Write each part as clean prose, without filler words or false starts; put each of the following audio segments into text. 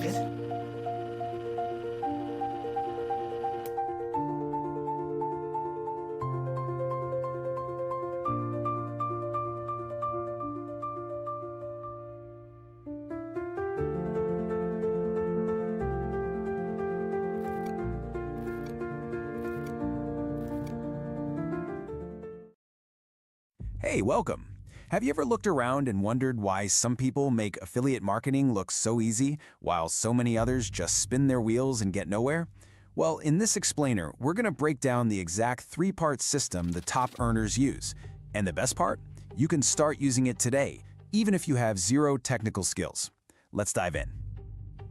it? Hey, welcome! Have you ever looked around and wondered why some people make affiliate marketing look so easy, while so many others just spin their wheels and get nowhere? Well, in this explainer, we're going to break down the exact three-part system the top earners use. And the best part? You can start using it today, even if you have zero technical skills. Let's dive in.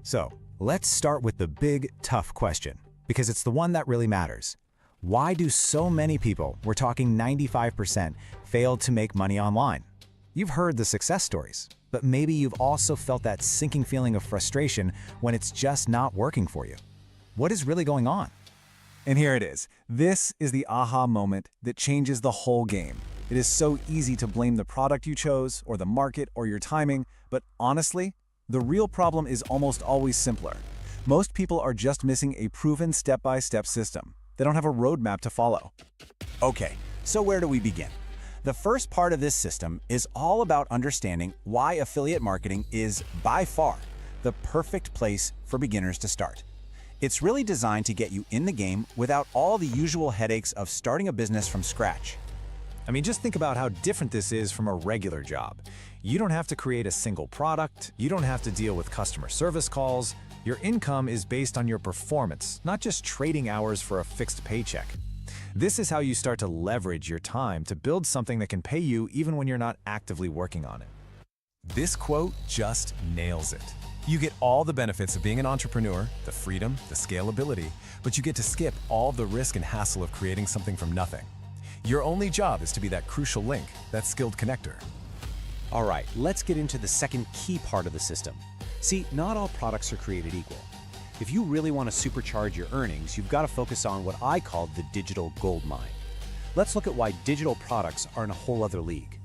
So, let's start with the big, tough question, because it's the one that really matters. Why do so many people, we're talking 95%, fail to make money online? You've heard the success stories, but maybe you've also felt that sinking feeling of frustration when it's just not working for you. What is really going on? And here it is. This is the aha moment that changes the whole game. It is so easy to blame the product you chose, or the market, or your timing, but honestly, the real problem is almost always simpler. Most people are just missing a proven step-by-step system. They don't have a roadmap to follow. Okay, so where do we begin? The first part of this system is all about understanding why affiliate marketing is, by far, the perfect place for beginners to start. It's really designed to get you in the game without all the usual headaches of starting a business from scratch. I mean, just think about how different this is from a regular job. You don't have to create a single product, you don't have to deal with customer service calls. Your income is based on your performance, not just trading hours for a fixed paycheck. This is how you start to leverage your time to build something that can pay you even when you're not actively working on it. This quote just nails it. You get all the benefits of being an entrepreneur, the freedom, the scalability, but you get to skip all the risk and hassle of creating something from nothing. Your only job is to be that crucial link, that skilled connector. All right, let's get into the second key part of the system. See, not all products are created equal. If you really want to supercharge your earnings, you've got to focus on what I call the digital gold mine. Let's look at why digital products are in a whole other league.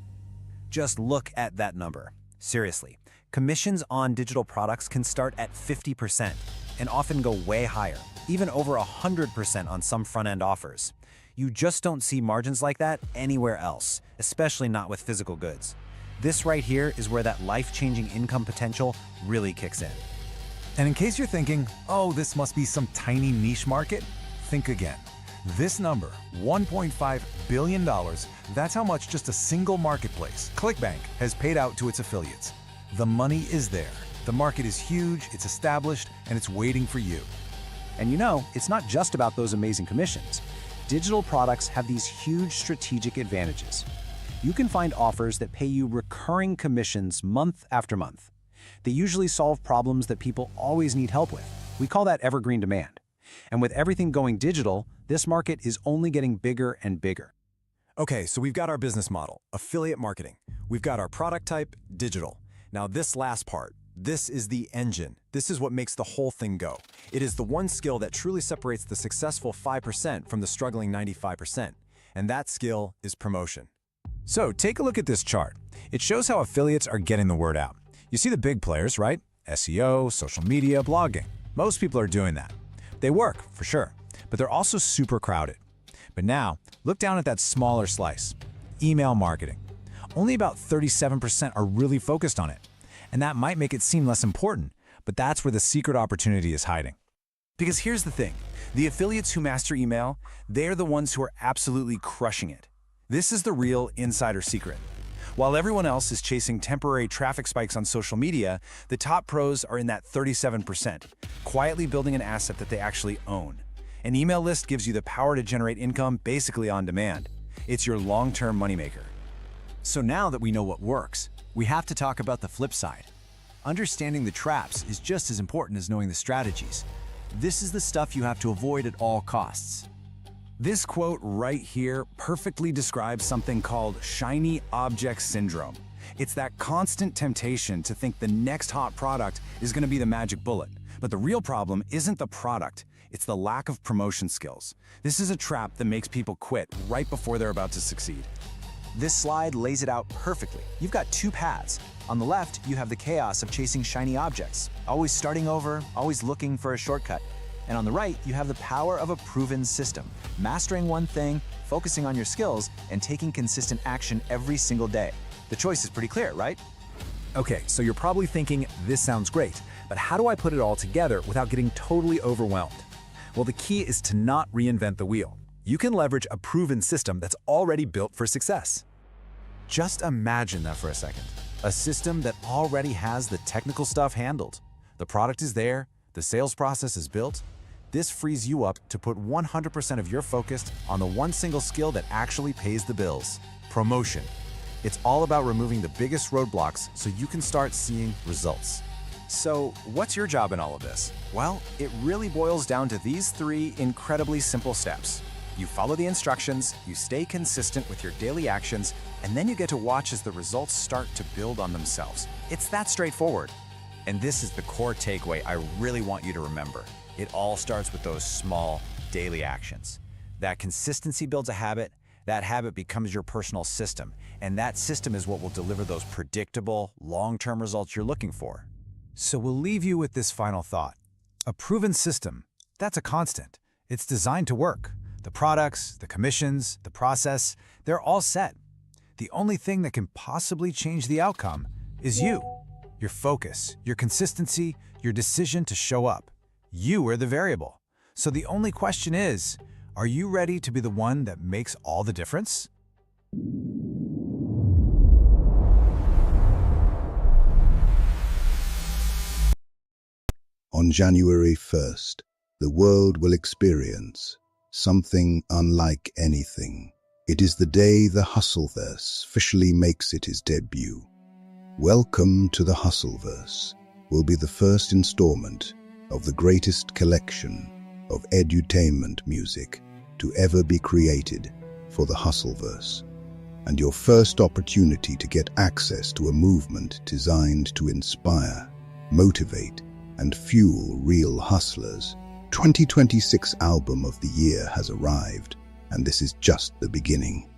Just look at that number. Seriously, commissions on digital products can start at 50% and often go way higher, even over 100% on some front-end offers. You just don't see margins like that anywhere else, especially not with physical goods. This right here is where that life-changing income potential really kicks in. And in case you're thinking, oh, this must be some tiny niche market, think again. This number, $1.5 billion, that's how much just a single marketplace, ClickBank, has paid out to its affiliates. The money is there. The market is huge, it's established, and it's waiting for you. And you know, it's not just about those amazing commissions. Digital products have these huge strategic advantages. You can find offers that pay you recurring commissions month after month. They usually solve problems that people always need help with. We call that evergreen demand. And with everything going digital, this market is only getting bigger and bigger. Okay, so we've got our business model, affiliate marketing. We've got our product type, digital. Now this last part, this is the engine. This is what makes the whole thing go. It is the one skill that truly separates the successful 5% from the struggling 95%. And that skill is promotion. So take a look at this chart. It shows how affiliates are getting the word out. You see the big players, right? SEO, social media, blogging. Most people are doing that. They work, for sure, but they're also super crowded. But now, look down at that smaller slice. Email marketing. Only about 37% are really focused on it. And that might make it seem less important, but that's where the secret opportunity is hiding. Because here's the thing, the affiliates who master email, they're the ones who are absolutely crushing it. This is the real insider secret. While everyone else is chasing temporary traffic spikes on social media, the top pros are in that 37%, quietly building an asset that they actually own. An email list gives you the power to generate income basically on demand. It's your long-term moneymaker. So now that we know what works, we have to talk about the flip side. Understanding the traps is just as important as knowing the strategies. This is the stuff you have to avoid at all costs. This quote right here perfectly describes something called shiny object syndrome. It's that constant temptation to think the next hot product is going to be the magic bullet. But the real problem isn't the product, it's the lack of promotion skills. This is a trap that makes people quit right before they're about to succeed. This slide lays it out perfectly. You've got two paths. On the left, you have the chaos of chasing shiny objects, always starting over, always looking for a shortcut. And on the right, you have the power of a proven system, mastering one thing, focusing on your skills, and taking consistent action every single day. The choice is pretty clear, right? Okay, so you're probably thinking, this sounds great, but how do I put it all together without getting totally overwhelmed? Well, the key is to not reinvent the wheel. You can leverage a proven system that's already built for success. Just imagine that for a second. A system that already has the technical stuff handled. The product is there, the sales process is built. This frees you up to put 100% of your focus on the one single skill that actually pays the bills: promotion. It's all about removing the biggest roadblocks so you can start seeing results. So, what's your job in all of this? Well, it really boils down to these three incredibly simple steps. You follow the instructions, you stay consistent with your daily actions, and then you get to watch as the results start to build on themselves. It's that straightforward. And this is the core takeaway I really want you to remember. It all starts with those small, daily actions. That consistency builds a habit, that habit becomes your personal system, and that system is what will deliver those predictable, long-term results you're looking for. So we'll leave you with this final thought. A proven system, that's a constant. It's designed to work. The products, the commissions, the process, they're all set. The only thing that can possibly change the outcome is you. Your focus, your consistency, your decision to show up. You are the variable. So the only question is, are you ready to be the one that makes all the difference? On January 1st, the world will experience something unlike anything. It is the day the Hustleverse officially makes its debut. Welcome to the Hustleverse will be the first installment of the greatest collection of edutainment music to ever be created for the Hustleverse, and your first opportunity to get access to a movement designed to inspire, motivate, and fuel real hustlers. 2026 Album of the Year has arrived, and this is just the beginning.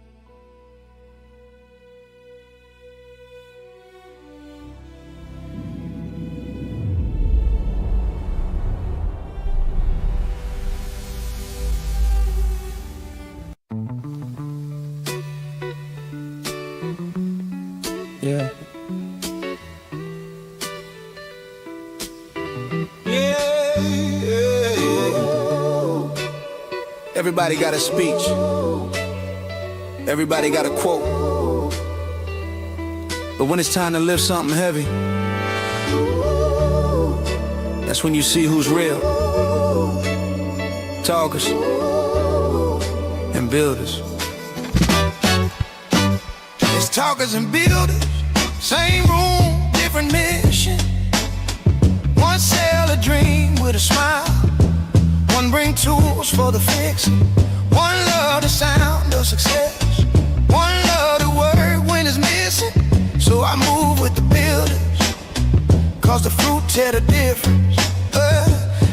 Yeah. Everybody got a speech. Everybody got a quote. But when it's time to lift something heavy, that's when you see who's real. Talkers and builders. It's talkers and builders. Same room, different mission. One sell a dream with a smile. One bring tools for the fix. One love the sound of success. One love the word when it's missing. So I move with the builders, cause the fruit tell the difference.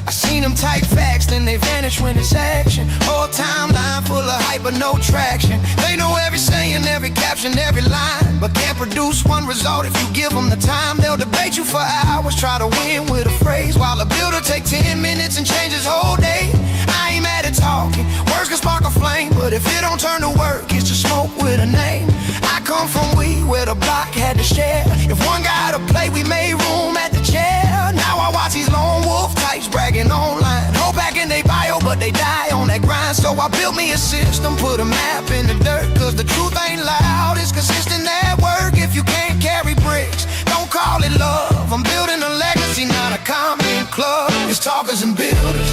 I seen them type facts, then they vanish when it's action. Whole timeline full of hype but no traction. They know every saying, every caption, every line, but can't produce one result if you give them the time. They'll debate you for hours, try to win with a phrase, while a builder take 10 minutes and change his whole day. I ain't mad at talking, words can spark a flame, but if it don't turn to work, it's just smoke with a name. I come from where the block had to share. If one guy to play, we made room at the chair. Now I watch these lone wolf types bragging online. Hold back in they bio, but they die on that grind. So I built me a system, put a map in the dirt, cause the truth ain't loud, it's consistent at work. If you can't carry bricks, don't call it love. I'm building a legacy, not a comment club. It's talkers and builders,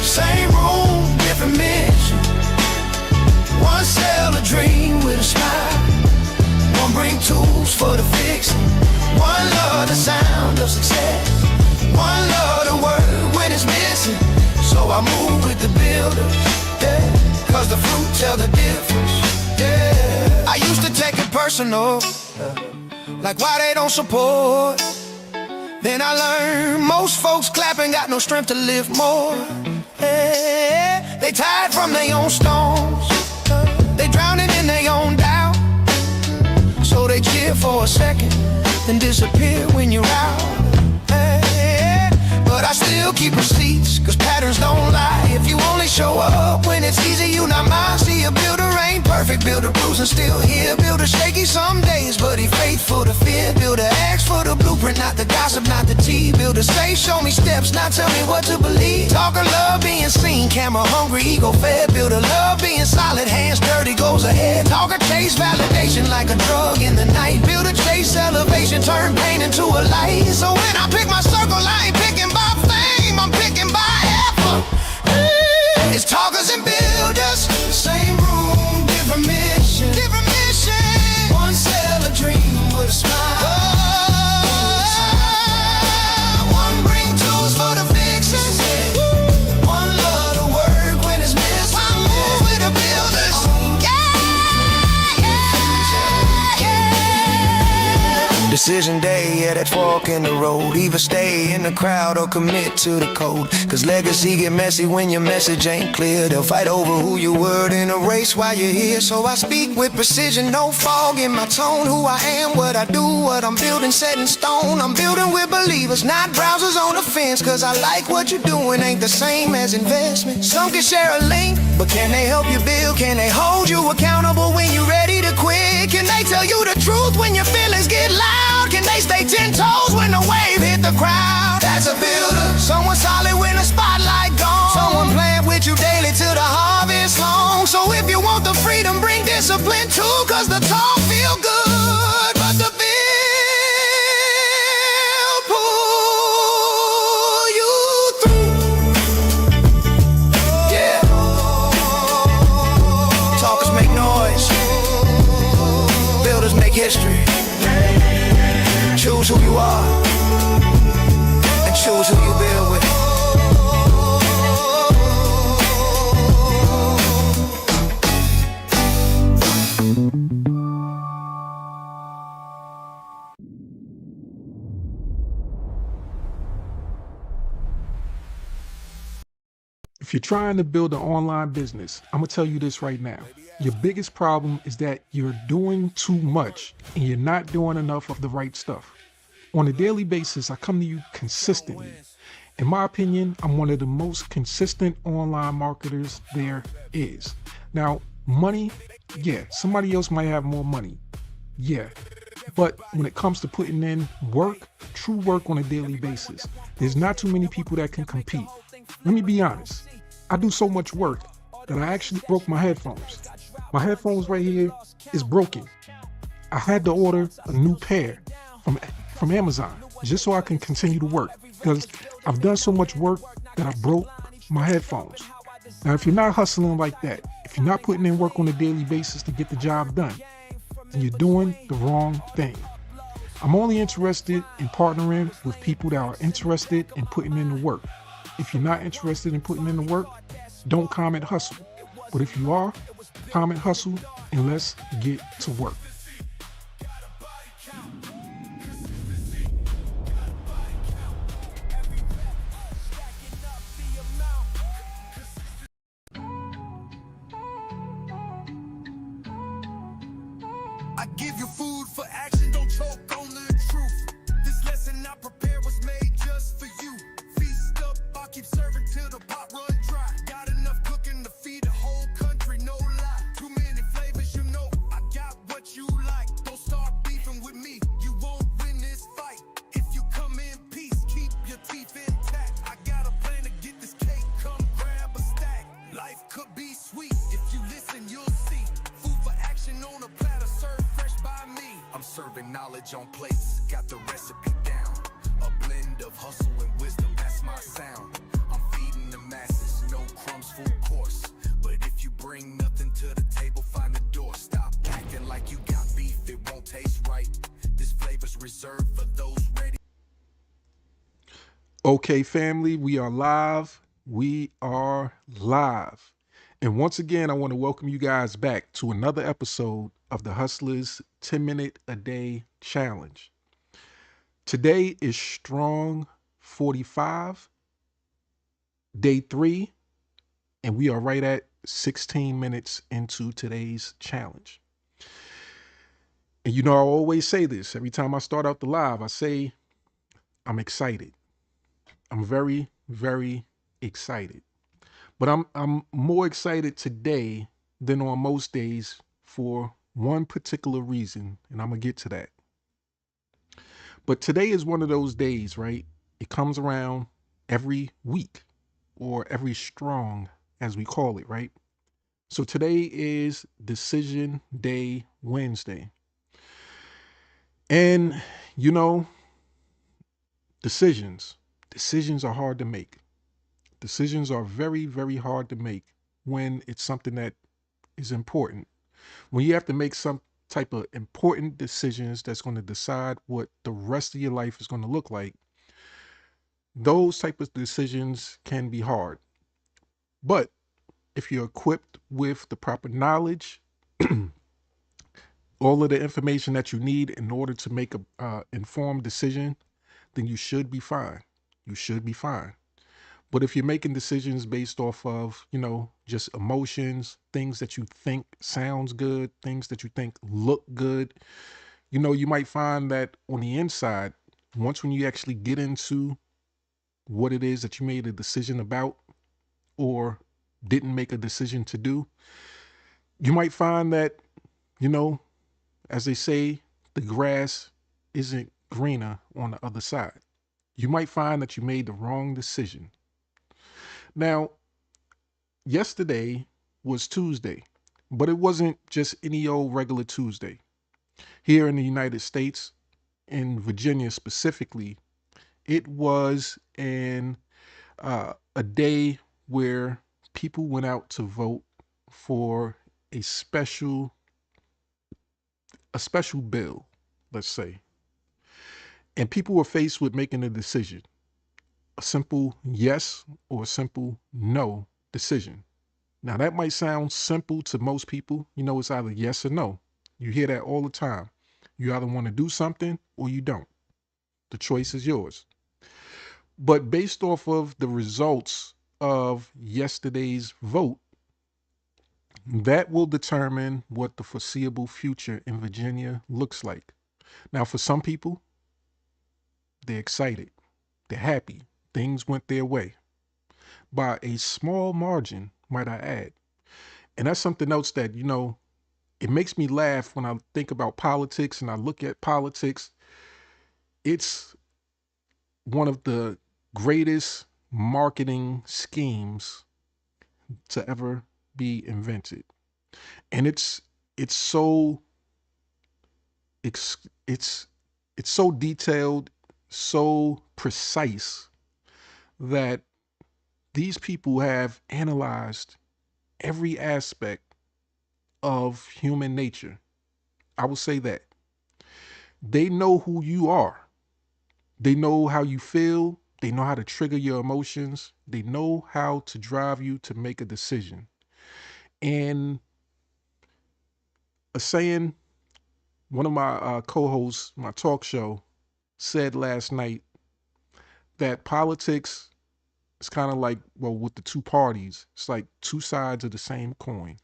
same room, different mission. One sell a dream with a smile. One bring tools for the fixing. One love the sound of success. One love the word when it's missing. So I move with the builders, yeah, cause the fruit tell the difference, yeah. I used to take it personal, like why they don't support. Then I learned most folks clapping got no strength to lift more, yeah. They tired from their own stones, they drowning in their own doubt. they cheer for a second, then disappear when you're out. But I still keep receipts, cause patterns don't lie. If you only show up when it's easy, you not mine. See, a builder ain't perfect, builder bruising still here. Builder shaky some days, but he faithful to fear. Builder asks for the blueprint, not the gossip, not the tea. Builder say, show me steps, not tell me what to believe. Talker love being seen, camera hungry, ego fed. Builder love being solid, hands dirty, goes ahead. Talker chase validation like a drug in the night. Builder chase elevation, turn pain into a light. So when I pick my circle, I ain't picking by fame, I'm picking by effort. It's talkers and builders, same room, different mission. Different mission. One sell a dream with a smile. One bring tools for the fixes. One love to work when it's missed. One move with the builders. Decision day, yeah, that fork in the road. Either stay in the crowd or commit to the code. Cause legacy get messy when your message ain't clear. They'll fight over who you were in a race while you're here. So I speak with precision, no fog in my tone. Who I am, what I do, what I'm building, set in stone. I'm building with believers, not browsers on the fence. Cause I like what you're doing, ain't the same as investment. Some can share a link, but can they help you build? Can they hold you accountable when you're ready to quit? Can they tell you the truth when your feelings get loud? Can they stay 10 toes when the wave hit the crowd? That's a builder. Someone solid when the spotlight gone. Someone playing with you daily till the harvest long. So if you want the freedom, bring discipline too. Cause the talk feel good, but the bill pull you through. Yeah. Talkers make noise. Builders make history. Choose who you are and choose who you build with. If you're trying to build an online business, I'm gonna tell you this right now. Your biggest problem is that you're doing too much and you're not doing enough of the right stuff. On a daily basis, I come to you consistently. In my opinion, I'm one of the most consistent online marketers there is. Now, money, yeah, somebody else might have more money. Yeah. But when it comes to putting in work, true work on a daily basis, there's not too many people that can compete. Let me be honest. I do so much work that I actually broke my headphones. My headphones right here is broken. I had to order a new pair from Amazon just so I can continue to work because I've done so much work that I broke my headphones. Now, if you're not hustling like that, if you're not putting in work on a daily basis to get the job done, then you're doing the wrong thing. I'm only interested in partnering with people that are interested in putting in the work. If you're not interested in putting in the work, don't comment hustle. But if you are, comment hustle and let's get to work. I give you food for action, don't choke on the truth. This lesson I prepare was made just for you. Feast up, I'll keep serving till the pot run dry. Got enough cooking to feed the whole country, no lie. Too many flavors, you know, I got what you like. Don't start beefing with me, you won't win this fight. If you come in peace, keep your teeth intact. I got a plan to get this cake, come grab a stack. Life could be sweet, if you listen, you'll see. Food for action on a platter, served fresh by me. I'm serving knowledge on plates, got the recipe down. A blend of hustle and wisdom, that's my sound. I'm feeding the masses, no crumbs, full course. But if you bring nothing to the table, find the door. Stop acting like you got beef, it won't taste right. This flavor's reserved for those ready. Okay, family, we are live. We are live. And once again, I want to welcome you guys back to another episode of the Hustlers 10-Minute a Day Challenge. Today is Strong 45, day 3, and we are right at 16 minutes into today's challenge. And you know, I always say this every time I start out the live. I say I'm excited. I'm very, very excited. But I'm more excited today than on most days for one particular reason, and I'm gonna get to that. But today is one of those days, right? It comes around every week or every strong, as we call it, right? So today is Decision Day Wednesday. And, you know, decisions are hard to make. Decisions are very, very hard to make when it's something that is important. When you have to make some type of important decisions that's going to decide what the rest of your life is going to look like, those type of decisions can be hard. But if you're equipped with the proper knowledge, all of the information that you need in order to make a informed decision, then you should be fine. You should be fine. But if you're making decisions based off of, you know, just emotions, things that you think sounds good, things that you think look good, you know, you might find that on the inside, once when you actually get into what it is that you made a decision about or didn't make a decision to do, you might find that, you know, as they say, the grass isn't greener on the other side. You might find that you made the wrong decision. Now, yesterday was Tuesday, but it wasn't just any old regular Tuesday. Here in the United States, in Virginia specifically, it was a day where people went out to vote for a special bill, let's say. And people were faced with making a decision, a simple yes or a simple no decision. Now, that might sound simple to most people. You know, it's either yes or no. You hear that all the time. You either want to do something or you don't. The choice is yours. But based off of the results of yesterday's vote, that will determine what the foreseeable future in Virginia looks like. Now, for some people, they're excited, they're happy, things went their way by a small margin, might I add. And that's something else that, you know, it makes me laugh when I think about politics and I look at politics. It's one of the greatest marketing schemes to ever be invented. And it's so it's it's it's so detailed, so precise that these people have analyzed every aspect of human nature. I will say that. They know who you are. They know how you feel. They know how to trigger your emotions. They know how to drive you to make a decision. And a saying, one of my co-hosts, my talk show, said last night that politics is kind of like, well, with the two parties, it's like two sides of the same coin.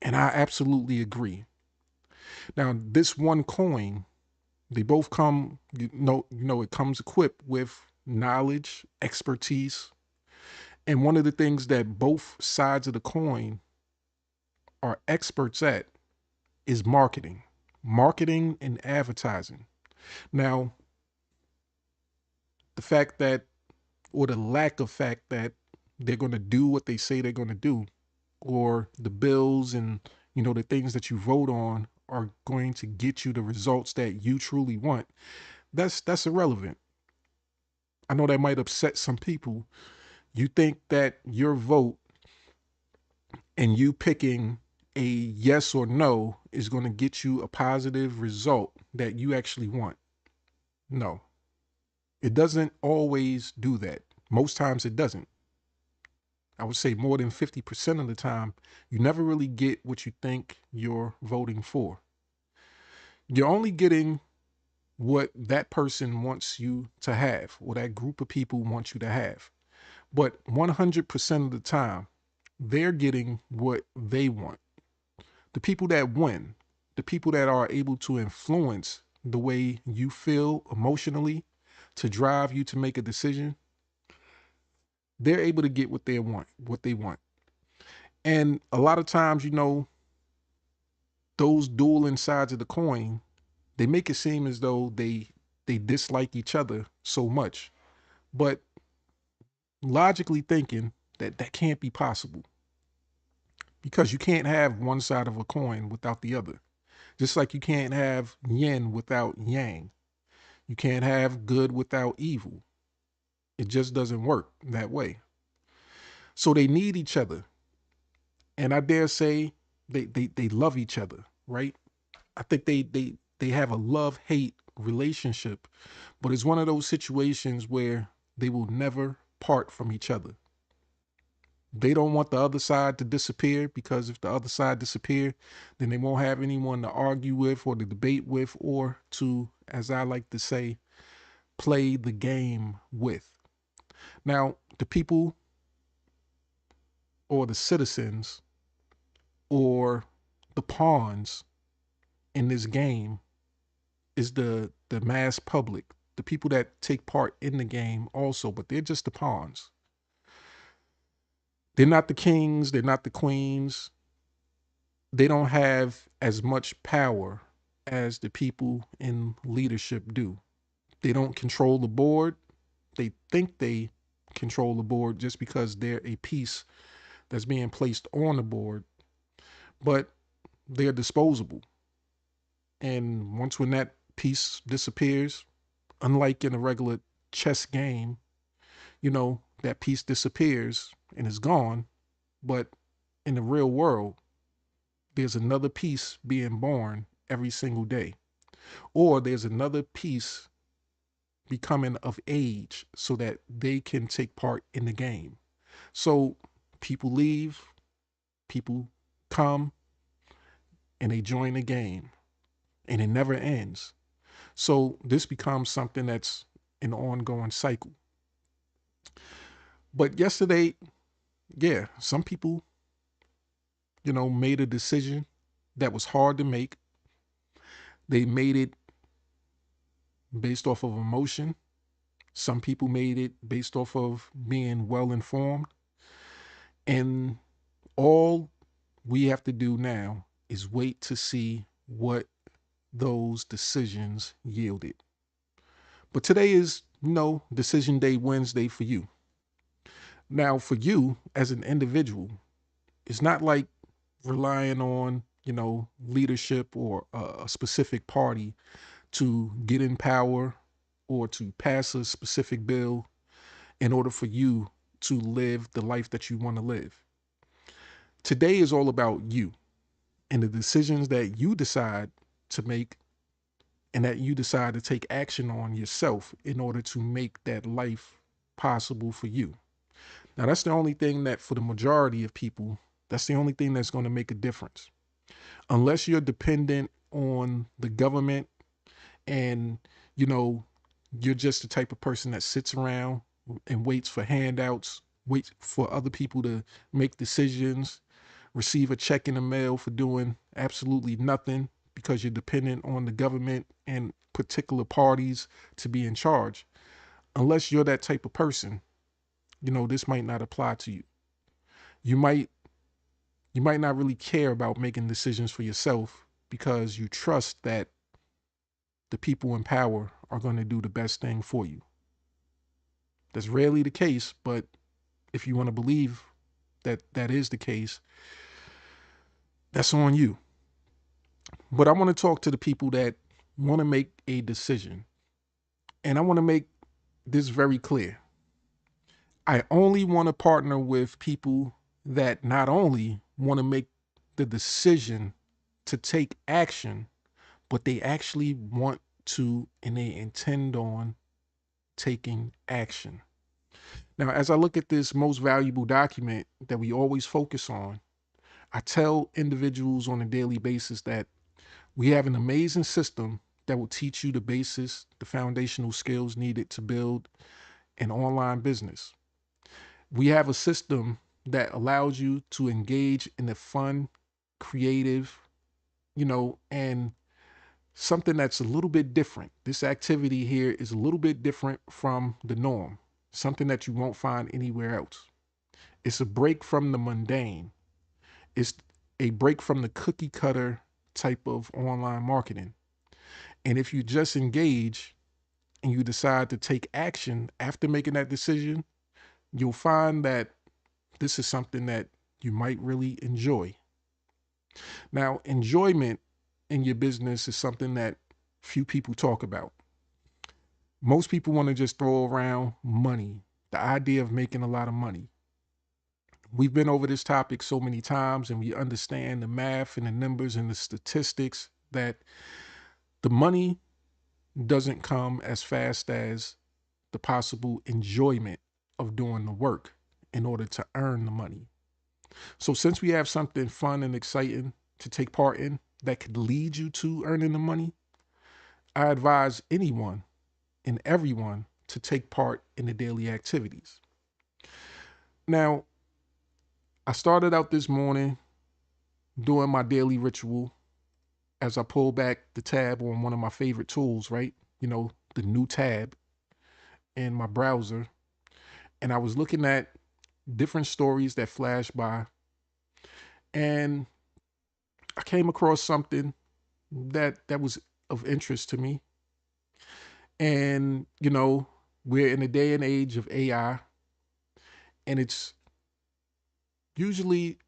And I absolutely agree. Now, this one coin, they both come, it comes equipped with knowledge, expertise. And one of the things that both sides of the coin are experts at is marketing and advertising. Now, the fact that, or the lack of fact that they're going to do what they say they're going to do, or the bills and, you know, the things that you vote on are going to get you the results that you truly want, that's irrelevant. I know that might upset some people. You think that your vote and you picking a yes or no is going to get you a positive result that you actually want. No, it doesn't always do that. Most times it doesn't. I would say more than 50% of the time, you never really get what you think you're voting for. You're only getting what that person wants you to have, or that group of people want you to have. But 100% of the time, they're getting what they want. The people that win, the people that are able to influence the way you feel emotionally to drive you to make a decision, they're able to get what they want. And a lot of times, those dueling sides of the coin, they make it seem as though they dislike each other so much. But logically thinking, that can't be possible, because you can't have one side of a coin without the other. Just like you can't have yin without yang. You can't have good without evil. It just doesn't work that way. So they need each other. And I dare say they love each other, right? I think they have a love-hate relationship, but it's one of those situations where they will never part from each other. They don't want the other side to disappear, because if the other side disappear, then they won't have anyone to argue with or to debate with, or to, as I like to say, play the game with. Now, the people or the citizens or the pawns in this game is the mass public, the people that take part in the game also, but they're just the pawns. They're not the kings, they're not the queens. They don't have as much power as the people in leadership do. They don't control the board. They think they control the board just because they're a piece that's being placed on the board, but they're disposable. And once when that piece disappears, unlike in a regular chess game, that piece disappears and is gone. But in the real world, there's another piece being born every single day. Or there's another piece becoming of age so that they can take part in the game. So people leave, people come, and they join the game. And it never ends. So this becomes something that's an ongoing cycle. But yesterday, yeah, some people, made a decision that was hard to make. They made it based off of emotion. Some people made it based off of being well informed. And all we have to do now is wait to see what those decisions yielded. But today is, Decision Day Wednesday for you. Now, for you as an individual, it's not like relying on, leadership or a specific party to get in power or to pass a specific bill in order for you to live the life that you want to live. Today is all about you and the decisions that you decide to make, and that you decide to take action on yourself in order to make that life possible for you. Now, that's the only thing that, for the majority of people, that's the only thing that's going to make a difference. Unless you're dependent on the government and, you're just the type of person that sits around and waits for handouts, waits for other people to make decisions, receive a check in the mail for doing absolutely nothing because you're dependent on the government and particular parties to be in charge. Unless you're that type of person, this might not apply to you. You might not really care about making decisions for yourself because you trust that the people in power are going to do the best thing for you. That's rarely the case, but if you want to believe that that is the case, that's on you. But I want to talk to the people that want to make a decision. And I want to make this very clear. I only want to partner with people that not only want to make the decision to take action, but they actually want to and they intend on taking action. Now, as I look at this most valuable document that we always focus on, I tell individuals on a daily basis that we have an amazing system that will teach you the basis, the foundational skills needed to build an online business. We have a system that allows you to engage in a fun, creative, and something that's a little bit different. This activity here is a little bit different from the norm, something that you won't find anywhere else. It's a break from the mundane. It's a break from the cookie cutter type of online marketing. And if you just engage and you decide to take action after making that decision, you'll find that this is something that you might really enjoy. Now, enjoyment in your business is something that few people talk about. Most people want to just throw around money, the idea of making a lot of money. We've been over this topic so many times, and we understand the math and the numbers and the statistics that the money doesn't come as fast as the possible enjoyment of doing the work in order to earn the money. So since we have something fun and exciting to take part in that could lead you to earning the money, I advise anyone and everyone to take part in the daily activities. Now, I started out this morning doing my daily ritual as I pull back the tab on one of my favorite tools, right? The new tab in my browser. And I was looking at different stories that flashed by, and I came across something that was of interest to me. And, we're in a day and age of AI, and it's usually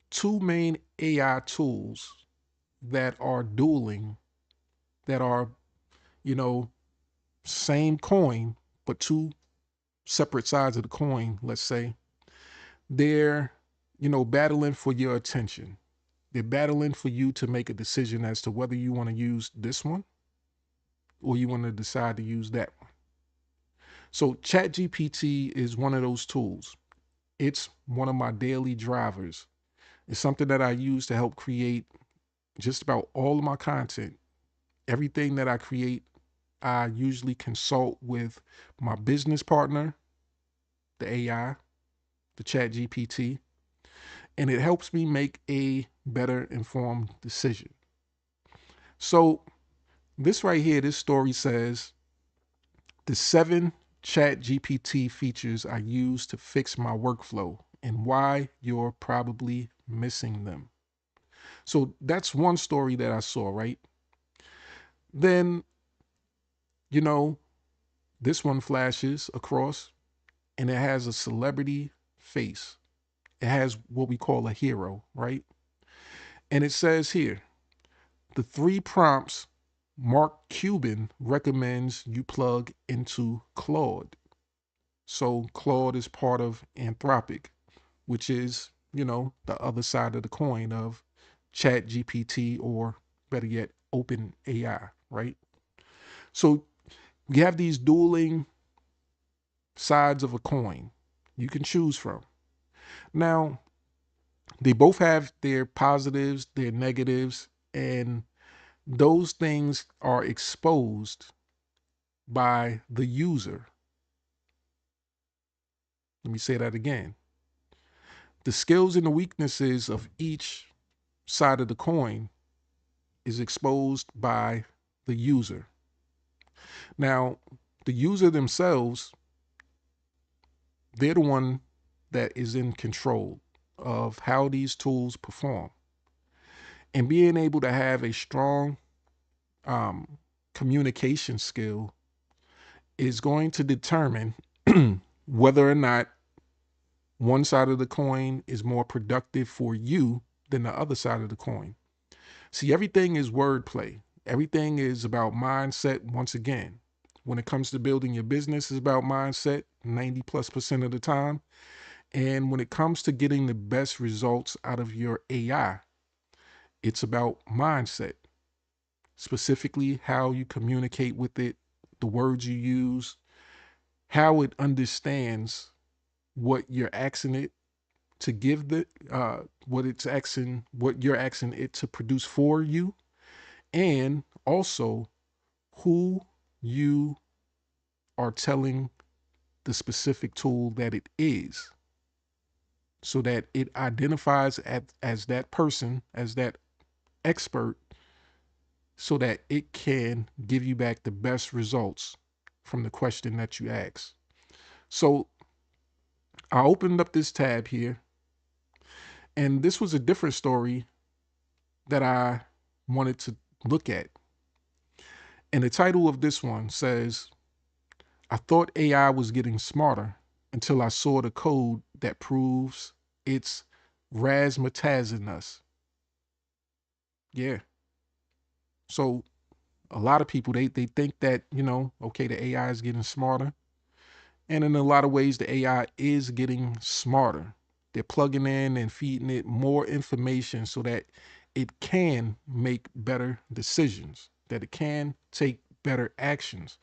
two main AI tools that are dueling, that are, you know, same coin, but two separate sides of the coin, let's say. They're, battling for your attention. They're battling for you to make a decision as to whether you want to use this one or you want to decide to use that one. So ChatGPT is one of those tools. It's one of my daily drivers. It's something that I use to help create just about all of my content. Everything that I create, I usually consult with my business partner, the AI, the ChatGPT, and it helps me make a better informed decision. So this right here, this story says, the 7 ChatGPT features I use to fix my workflow and why you're probably missing them. So that's one story that I saw, right? Then, this one flashes across and it has a celebrity face. It has what we call a hero, right? And it says here, the 3 prompts Mark Cuban recommends you plug into Claude. So Claude is part of Anthropic, which is, the other side of the coin of ChatGPT, or better yet, OpenAI, right? So we have these dueling sides of a coin you can choose from. Now, they both have their positives, their negatives, and those things are exposed by the user. Let me say that again. The skills and the weaknesses of each side of the coin is exposed by the user. Now, the user themselves, they're the one that is in control of how these tools perform. And being able to have a strong communication skill is going to determine whether or not one side of the coin is more productive for you than the other side of the coin. See, everything is wordplay. Everything is about mindset. Once again, when it comes to building your business, it's about mindset 90+% of the time. And when it comes to getting the best results out of your AI, it's about mindset, specifically how you communicate with it, the words you use, how it understands what you're asking it to give what you're asking it to produce for you, and also who you are telling the specific tool that it is, so that it identifies as that person, as that expert so that it can give you back the best results from the question that you ask. So I opened up this tab here, and this was a different story that I wanted to look at. And the title of this one says, I thought AI was getting smarter until I saw the code that proves it's razzmatazing us. Yeah. So a lot of people, they think that, okay, the AI is getting smarter. And in a lot of ways, the AI is getting smarter. They're plugging in and feeding it more information so that it can make better decisions, that it can take better actions.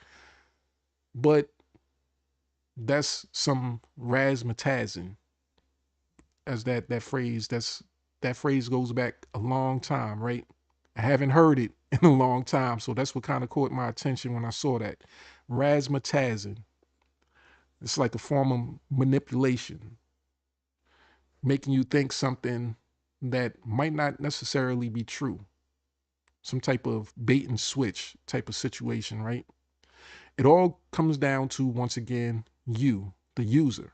But that's some razzmatazing, as that phrase goes back a long time, right? I haven't heard it in a long time, so that's what kind of caught my attention when I saw that. Razzmatazing. It's like a form of manipulation, making you think something that might not necessarily be true. Some type of bait and switch type of situation, right? It all comes down to, once again, you, the user.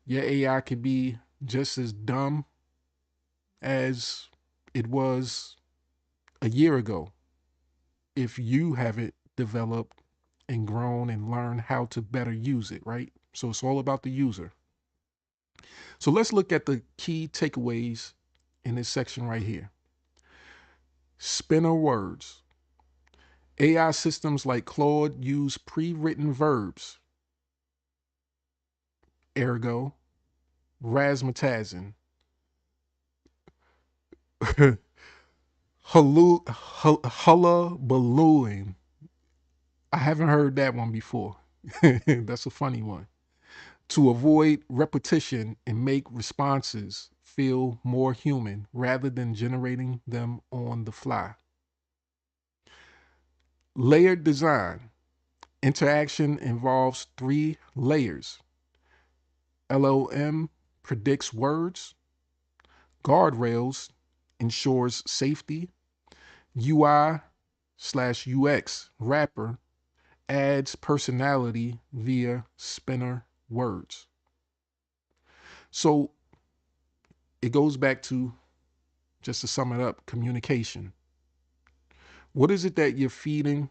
Your AI could be just as dumb as it was a year ago if you haven't developed and grown and learned how to better use it, right? So it's all about the user. So let's look at the key takeaways in this section right here. Spinner words. AI systems like Claude use pre-written verbs. Ergo, razzmatazing. Hullabalooing. I haven't heard that one before. That's a funny one. To avoid repetition and make responses feel more human rather than generating them on the fly. Layered design. Interaction involves 3 layers. LLM predicts words. Guardrails ensures safety. UI/UX wrapper adds personality via spinner words. So it goes back to, just to sum it up, communication. What is it that you're feeding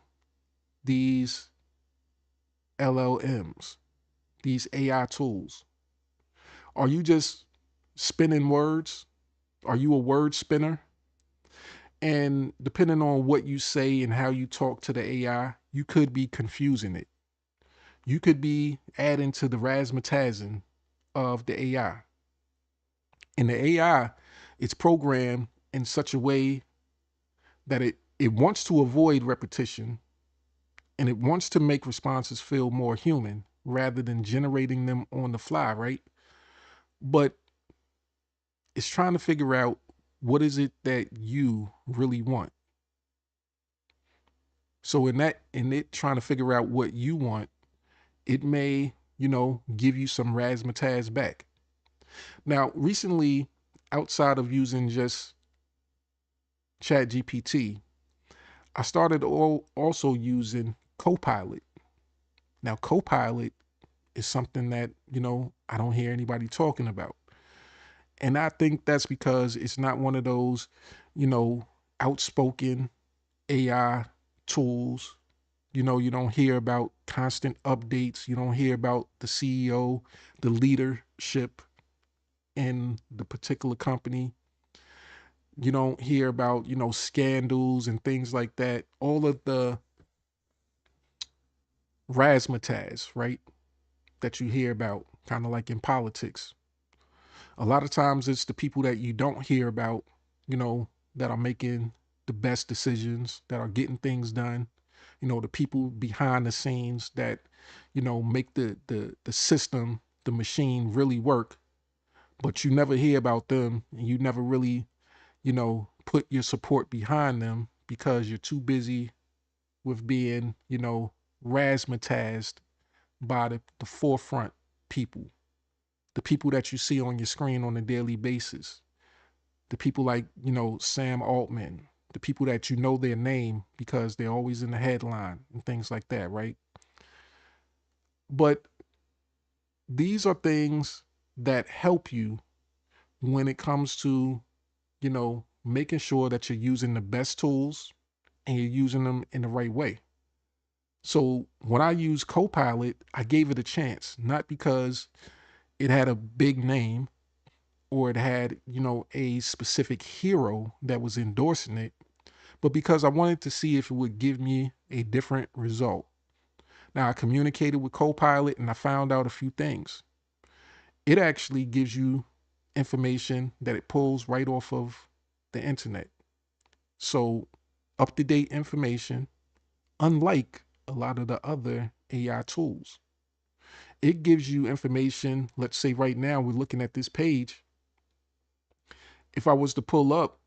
these LLMs, these AI tools? Are you just spinning words? Are you a word spinner? And depending on what you say and how you talk to the AI, you could be confusing it. You could be adding to the razzmatazing of the AI. And the AI, it's programmed in such a way that it wants to avoid repetition, and it wants to make responses feel more human rather than generating them on the fly, right? But it's trying to figure out, what is it that you really want. So in it trying to figure out what you want, it may, give you some razzmatazz back. Now, recently, outside of using just Chat GPT, I started also using Copilot. Now, Copilot is something that, I don't hear anybody talking about. And I think that's because it's not one of those, outspoken AI tools. You don't hear about constant updates. You don't hear about the CEO, the leadership in the particular company. You don't hear about, scandals and things like that. All of the razzmatazz, right, that you hear about, kind of like in politics. A lot of times it's the people that you don't hear about, that are making the best decisions, that are getting things done. The people behind the scenes that, make the system, the machine really work. But you never hear about them, and you never really, put your support behind them because you're too busy with being, razzmatazed by the forefront people, the people that you see on your screen on a daily basis, the people like, Sam Altman, the people that you know their name because they're always in the headline and things like that, right? But these are things that help you when it comes to, making sure that you're using the best tools and you're using them in the right way. So when I use Copilot, I gave it a chance, not because it had a big name or it had, a specific hero that was endorsing it, but because I wanted to see if it would give me a different result. Now, I communicated with Copilot and I found out a few things. It actually gives you information that it pulls right off of the internet. So, up to date information, unlike a lot of the other AI tools. It gives you information. Let's say right now we're looking at this page. If I was to pull up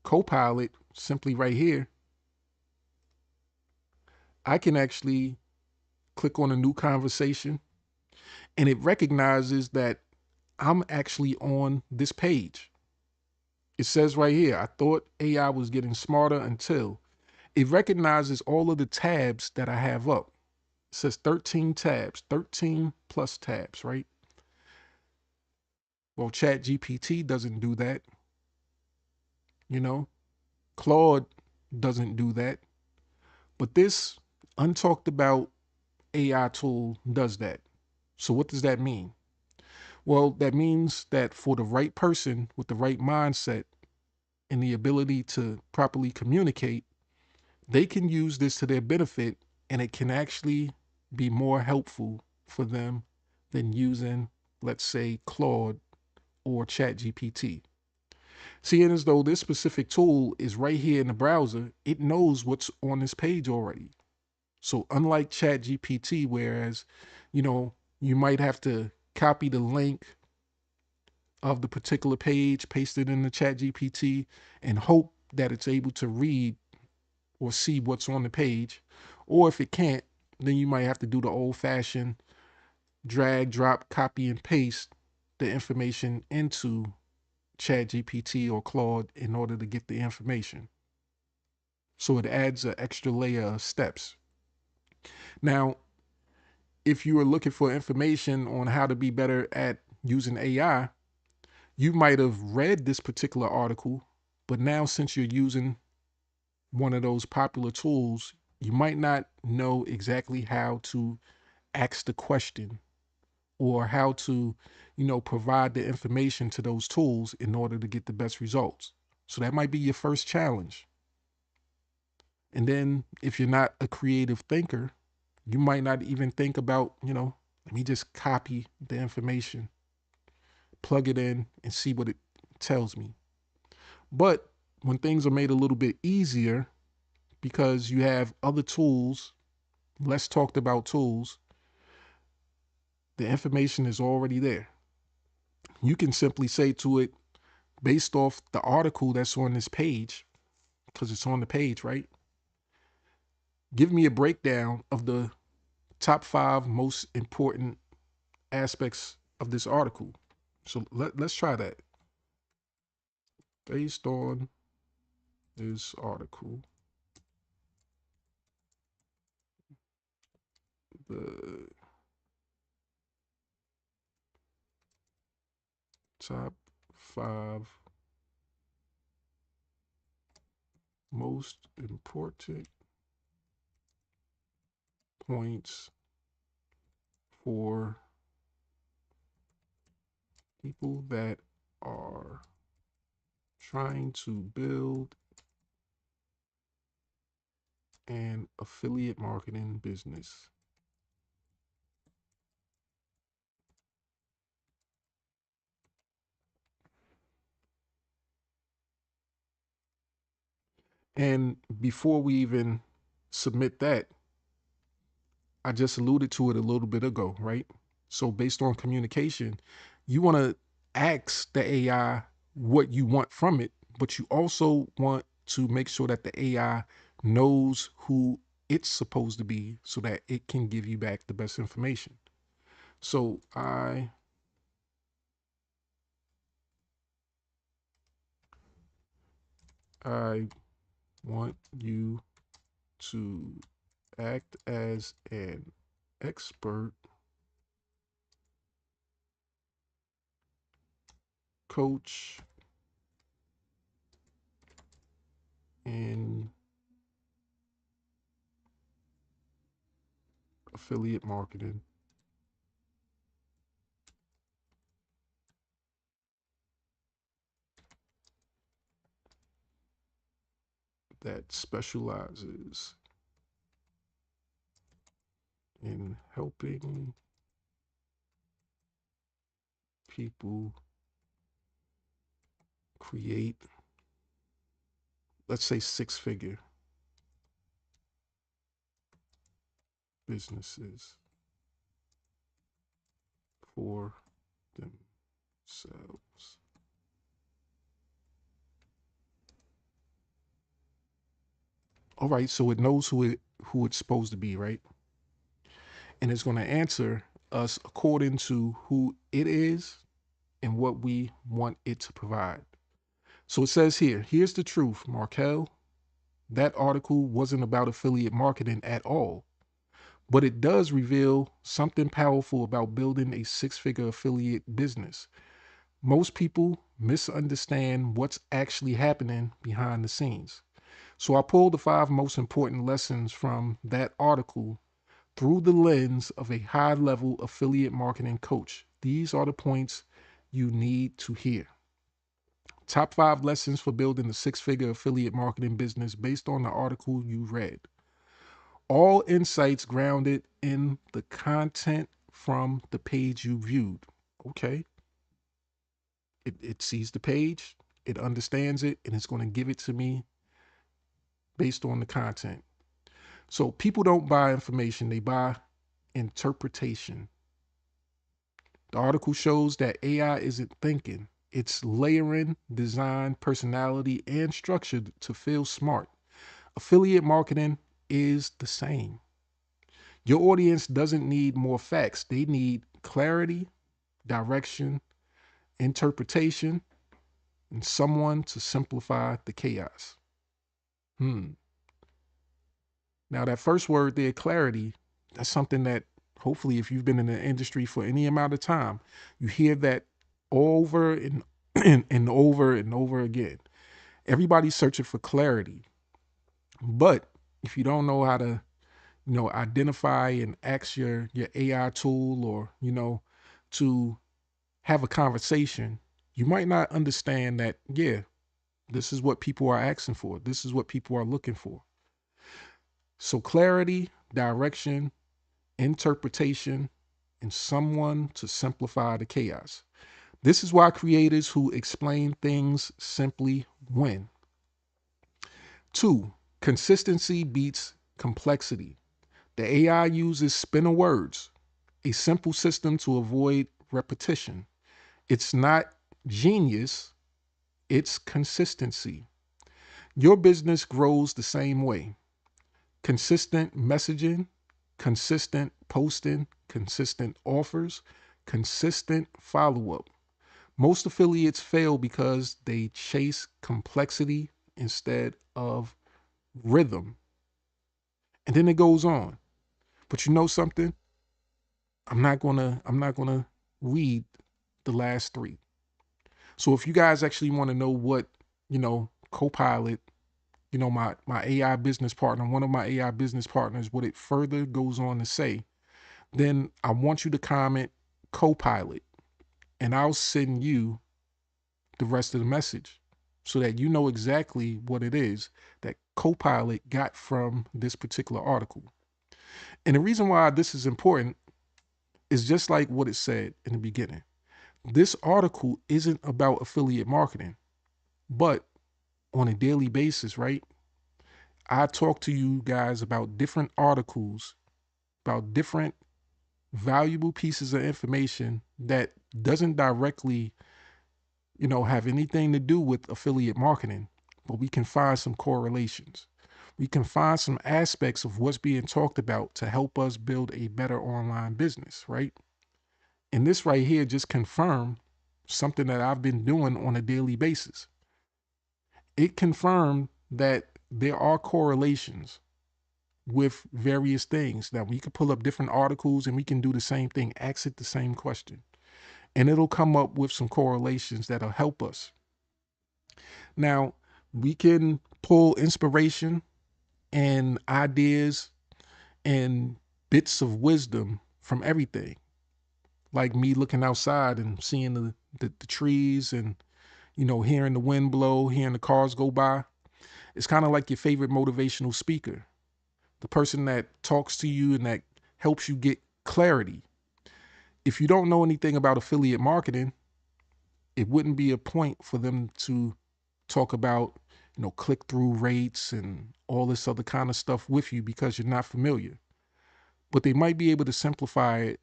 Copilot simply right here, I can actually click on a new conversation and it recognizes that I'm actually on this page. It says right here, I thought AI was getting smarter until it recognizes all of the tabs that I have up. It says 13 tabs, 13 plus tabs, right? Well, ChatGPT doesn't do that. Claude doesn't do that. But this untalked about AI tool does that. So what does that mean? Well, that means that for the right person with the right mindset and the ability to properly communicate, they can use this to their benefit and it can actually be more helpful for them than using, let's say, Claude or ChatGPT. Seeing as though this specific tool is right here in the browser, it knows what's on this page already. So unlike ChatGPT, whereas, you might have to copy the link of the particular page, paste it in the ChatGPT, and hope that it's able to read or see what's on the page. Or if it can't, then you might have to do the old-fashioned drag, drop, copy, and paste the information into ChatGPT or Claude in order to get the information. So it adds an extra layer of steps. Now, if you are looking for information on how to be better at using AI, you might have read this particular article, but now since you're using one of those popular tools, you might not know exactly how to ask the question or how to, provide the information to those tools in order to get the best results. So that might be your first challenge. And then if you're not a creative thinker, you might not even think about, let me just copy the information, plug it in, and see what it tells me. But when things are made a little bit easier because you have other tools, less talked about tools, the information is already there. You can simply say to it, based off the article that's on this page, because it's on the page, right? Give me a breakdown of the top 5 most important aspects of this article. So let's try that. Based on this article, the top 5 most important points for people that are trying to build an affiliate marketing business. And before we even submit that, I just alluded to it a little bit ago, right? So based on communication, you want to ask the AI what you want from it, but you also want to make sure that the AI knows who it's supposed to be so that it can give you back the best information. So I I want you to act as an expert coach in affiliate marketing that specializes in helping people create, let's say, six-figure businesses for themselves. All right, so it knows who it's supposed to be, right? And it's going to answer us according to who it is and what we want it to provide. So it says here, here's the truth, Markel. That article wasn't about affiliate marketing at all, but it does reveal something powerful about building a six-figure affiliate business. Most people misunderstand what's actually happening behind the scenes. So I pulled the 5 most important lessons from that article through the lens of a high-level affiliate marketing coach. These are the points you need to hear. Top 5 lessons for building a six-figure affiliate marketing business based on the article you read. All insights grounded in the content from the page you viewed. Okay. It sees the page, it understands it, and it's going to give it to me based on the content. So people don't buy information, they buy interpretation. The article shows that AI isn't thinking. It's layering design, personality, and structure to feel smart. Affiliate marketing is the same. Your audience doesn't need more facts. They need clarity, direction, interpretation, and someone to simplify the chaos. Now, that first word there, clarity, that's something that hopefully, if you've been in the industry for any amount of time, you hear that over and, and over and over again. Everybody's searching for clarity. But if you don't know how to, identify and ask your AI tool or, to have a conversation, you might not understand that, yeah, this is what people are asking for. This is what people are looking for. So clarity, direction, interpretation, and someone to simplify the chaos. This is why creators who explain things simply win. 2, consistency beats complexity. The AI uses spinner words, a simple system to avoid repetition. It's not genius, it's consistency. Your business grows the same way. Consistent messaging, consistent posting, consistent offers, consistent follow-up. Most affiliates fail because they chase complexity instead of rhythm. And then it goes on. But you know something? I'm not gonna read the last 3. So if you guys actually want to know what, Copilot, my AI business partner, one of my AI business partners, what it further goes on to say, then I want you to comment Copilot, and I'll send you the rest of the message so that you know exactly what it is that Copilot got from this particular article. And the reason why this is important is just like what it said in the beginning. This article isn't about affiliate marketing, but on a daily basis, right? I talk to you guys about different articles, about different valuable pieces of information that doesn't directly, have anything to do with affiliate marketing, but we can find some correlations. We can find some aspects of what's being talked about to help us build a better online business, right? And this right here just confirmed something that I've been doing on a daily basis. it confirmed that there are correlations with various things. Now, we could pull up different articles and we can do the same thing, ask it the same question, and it'll come up with some correlations that'll help us. Now, we can pull inspiration and ideas and bits of wisdom from everything. Like me looking outside and seeing the trees and, hearing the wind blow, hearing the cars go by. It's kind of like your favorite motivational speaker, the person that talks to you and that helps you get clarity. If you don't know anything about affiliate marketing, it wouldn't be a point for them to talk about, click-through rates and all this other kind of stuff with you because you're not familiar. But they might be able to simplify it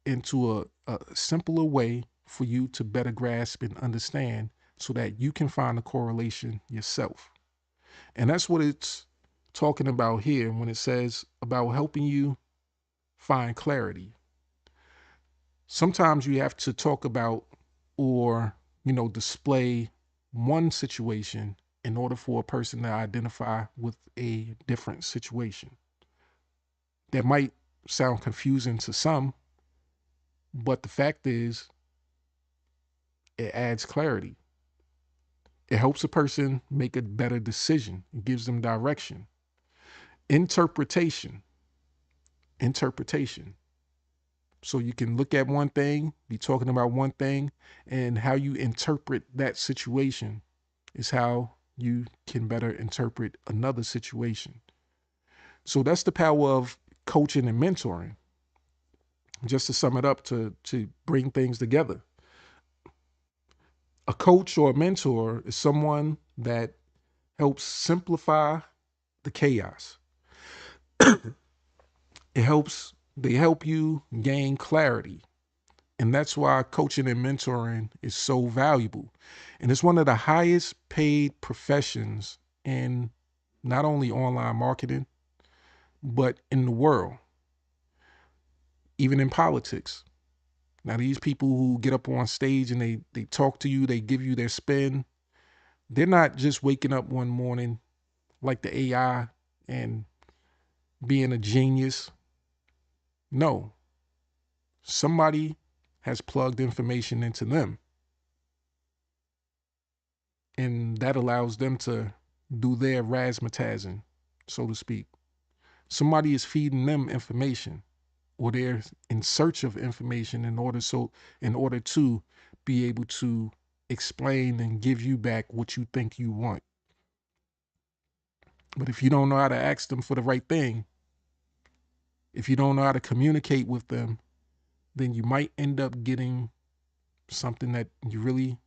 into a simpler way for you to better grasp and understand so that you can find a correlation yourself. And that's what it's talking about here when it says about helping you find clarity. Sometimes you have to talk about or, display one situation in order for a person to identify with a different situation. That might sound confusing to some, but the fact is, it adds clarity. It helps a person make a better decision. It gives them direction. Interpretation. So you can look at one thing, be talking about one thing, and how you interpret that situation is how you can better interpret another situation. So that's the power of coaching and mentoring. Just to sum it up, to bring things together. A coach or a mentor is someone that helps simplify the chaos. They help you gain clarity. And that's why coaching and mentoring is so valuable. And it's one of the highest paid professions in not only online marketing, but in the world, even in politics. Now, these people who get up on stage and they talk to you, they give you their spin. They're not just waking up one morning like the AI and being a genius. No, somebody has plugged information into them. And that allows them to do their razzmatazing, so to speak. Somebody is feeding them information, or they're in search of information in order to be able to explain and give you back what you think you want. But if you don't know how to ask them for the right thing, if you don't know how to communicate with them, then you might end up getting something that you really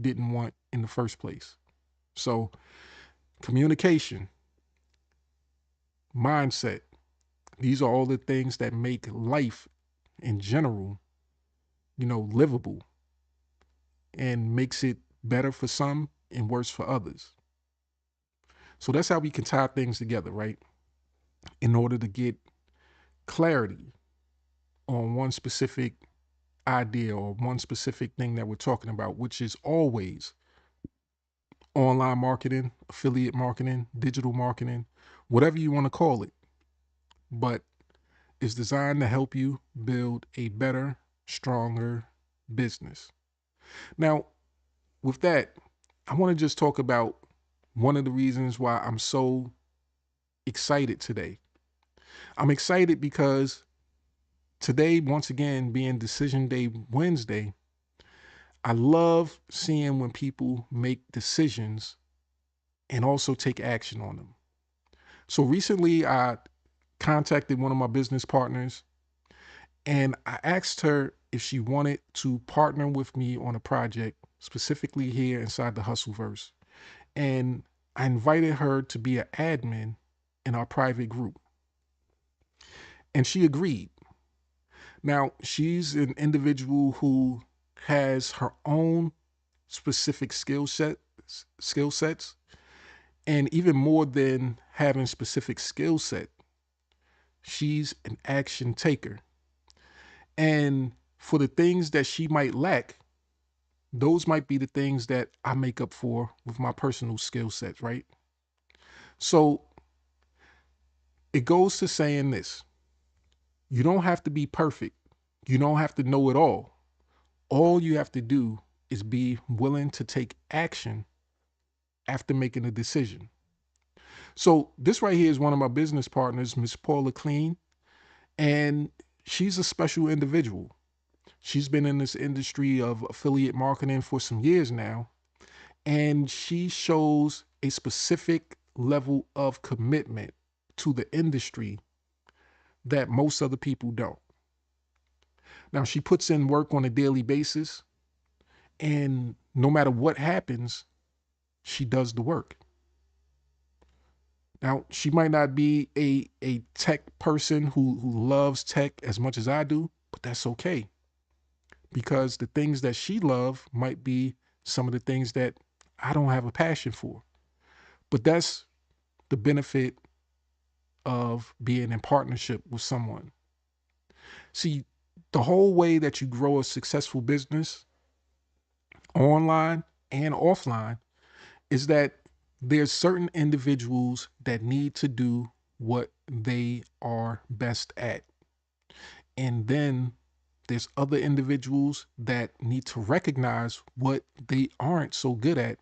didn't want in the first place. So communication, mindset, these are all the things that make life in general, livable, and makes it better for some and worse for others. So that's how we can tie things together, right? In order to get clarity on one specific idea or one specific thing that we're talking about, which is always online marketing, affiliate marketing, digital marketing, whatever you want to call it. But it's designed to help you build a better, stronger business. Now, with that, I want to just talk about one of the reasons why I'm so excited today. I'm excited because today, once again, being Decision Day Wednesday, I love seeing when people make decisions and also take action on them. So recently, I contacted one of my business partners and I asked her if she wanted to partner with me on a project specifically here inside the Hustleverse. And I invited her to be an admin in our private group. And she agreed. Now, she's an individual who has her own specific skill sets, and even more than having specific skill set, she's an action taker. And for the things that she might lack, those might be the things that I make up for with my personal skill sets, right? So it goes to saying this: you don't have to be perfect. You don't have to know it all. All you have to do is be willing to take action after making a decision. So this right here is one of my business partners, Miss Paula Clean, and she's a special individual. She's been in this industry of affiliate marketing for some years now, and she shows a specific level of commitment to the industry that most other people don't. Now, she puts in work on a daily basis, and no matter what happens, she does the work. Now, she might not be a tech person who loves tech as much as I do, but that's okay, because the things that she loves might be some of the things that I don't have a passion for. But that's the benefit of being in partnership with someone. See, the whole way that you grow a successful business, online and offline, is that there's certain individuals that need to do what they are best at. And then there's other individuals that need to recognize what they aren't so good at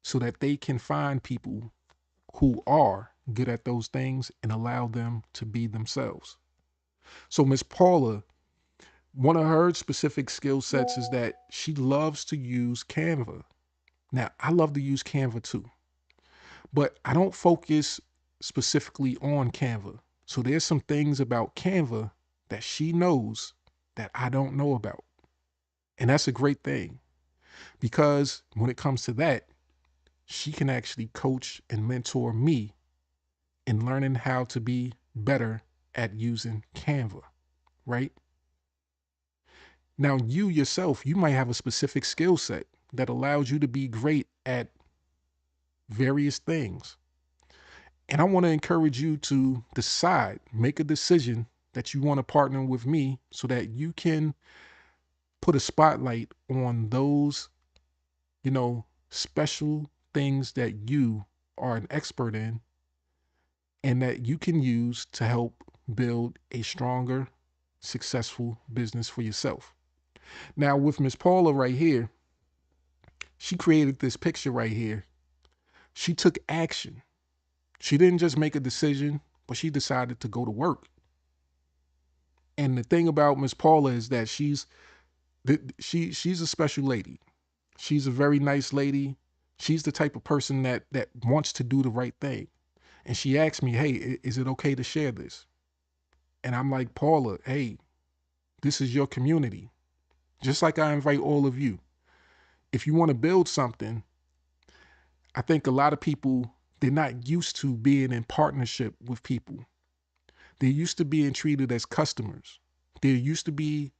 so that they can find people who are good at those things and allow them to be themselves. So Miss Paula, one of her specific skill sets is that she loves to use Canva. Now, I love to use Canva too, but I don't focus specifically on Canva. So there's some things about Canva that she knows that I don't know about. And that's a great thing, because when it comes to that, she can actually coach and mentor me in learning how to be better at using Canva, right? Now, you yourself, you might have a specific skill set that allows you to be great at various things. And I want to encourage you to decide, make a decision that you want to partner with me so that you can put a spotlight on those, special things that you are an expert in and that you can use to help build a stronger, successful business for yourself. Now, with Miss Paula right here, she created this picture right here. She took action. She didn't just make a decision, but she decided to go to work. And the thing about Miss Paula is that she's a special lady. She's a very nice lady. She's the type of person that wants to do the right thing. And she asked me, "Hey, is it okay to share this?" And I'm like, "Paula, hey, this is your community. Just like I invite all of you. If you want to build something," I think a lot of people, they're not used to being in partnership with people. They're used to being treated as customers. They're used to be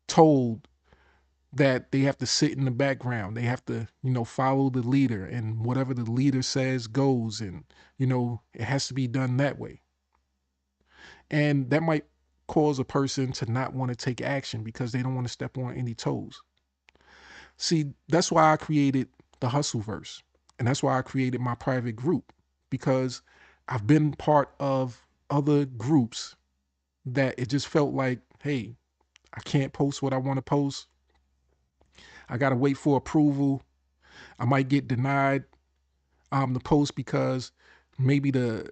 told that they have to sit in the background. They have to, follow the leader, and whatever the leader says goes, and, it has to be done that way. And that might cause a person to not want to take action because they don't want to step on any toes. See, that's why I created the Hustleverse. And that's why I created my private group, because I've been part of other groups that it just felt like, hey, I can't post what I want to post. I got to wait for approval. I might get denied the post because maybe the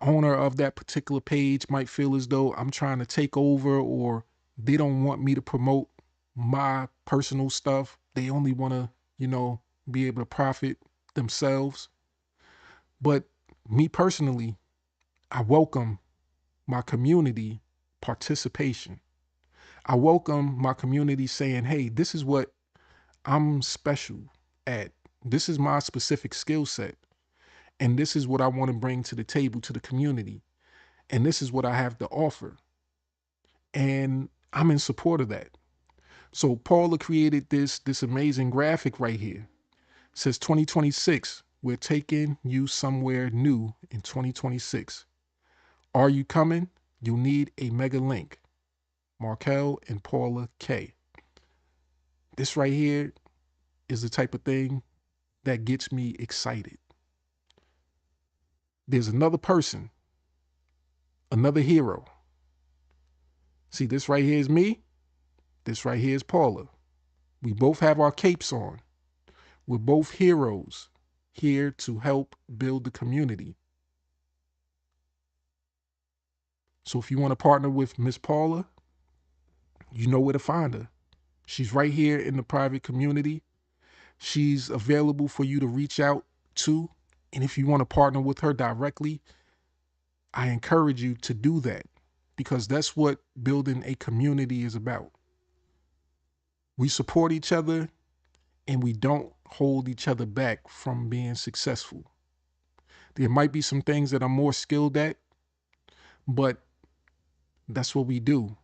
owner of that particular page might feel as though I'm trying to take over, or they don't want me to promote my personal stuff. They only want to, be able to profit themselves. But me personally, I welcome my community participation. I welcome my community saying, hey, this is what I'm special at. This is my specific skill set. And this is what I want to bring to the table, to the community. And this is what I have to offer. And I'm in support of that. So Paula created this amazing graphic right here. It says 2026, we're taking you somewhere new in 2026. Are you coming? You'll need a mega link. Markel and Paula K. This right here is the type of thing that gets me excited. There's another person, another hero. See, this right here is me. This right here is Paula. We both have our capes on. We're both heroes here to help build the community. So if you want to partner with Miss Paula, you know where to find her. She's right here in the private community. She's available for you to reach out to. And if you want to partner with her directly, I encourage you to do that, because that's what building a community is about. We support each other and we don't hold each other back from being successful. There might be some things that I'm more skilled at, but that's what we do.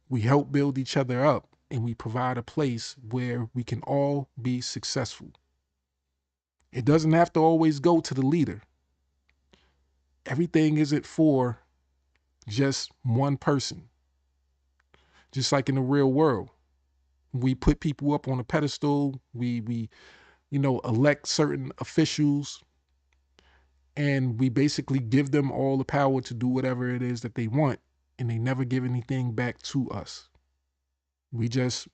We help build each other up and we provide a place where we can all be successful. It doesn't have to always go to the leader. Everything isn't for just one person. Just like in the real world, we put people up on a pedestal. We elect certain officials, and we basically give them all the power to do whatever it is that they want, and they never give anything back to us. We just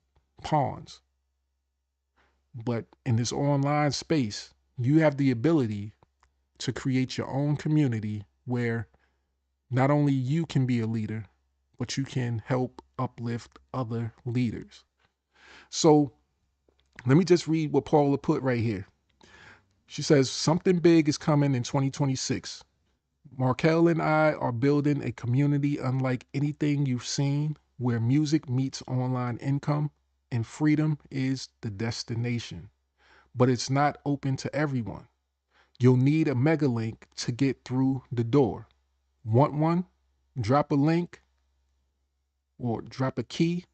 pawns. But in this online space, you have the ability to create your own community where not only you can be a leader, but you can help uplift other leaders. So let me just read what Paula put right here. She says, something big is coming in 2026. Markel and I are building a community unlike anything you've seen, where music meets online income and freedom is the destination. But it's not open to everyone. You'll need a mega link to get through the door. Want one? Drop a link or drop a key,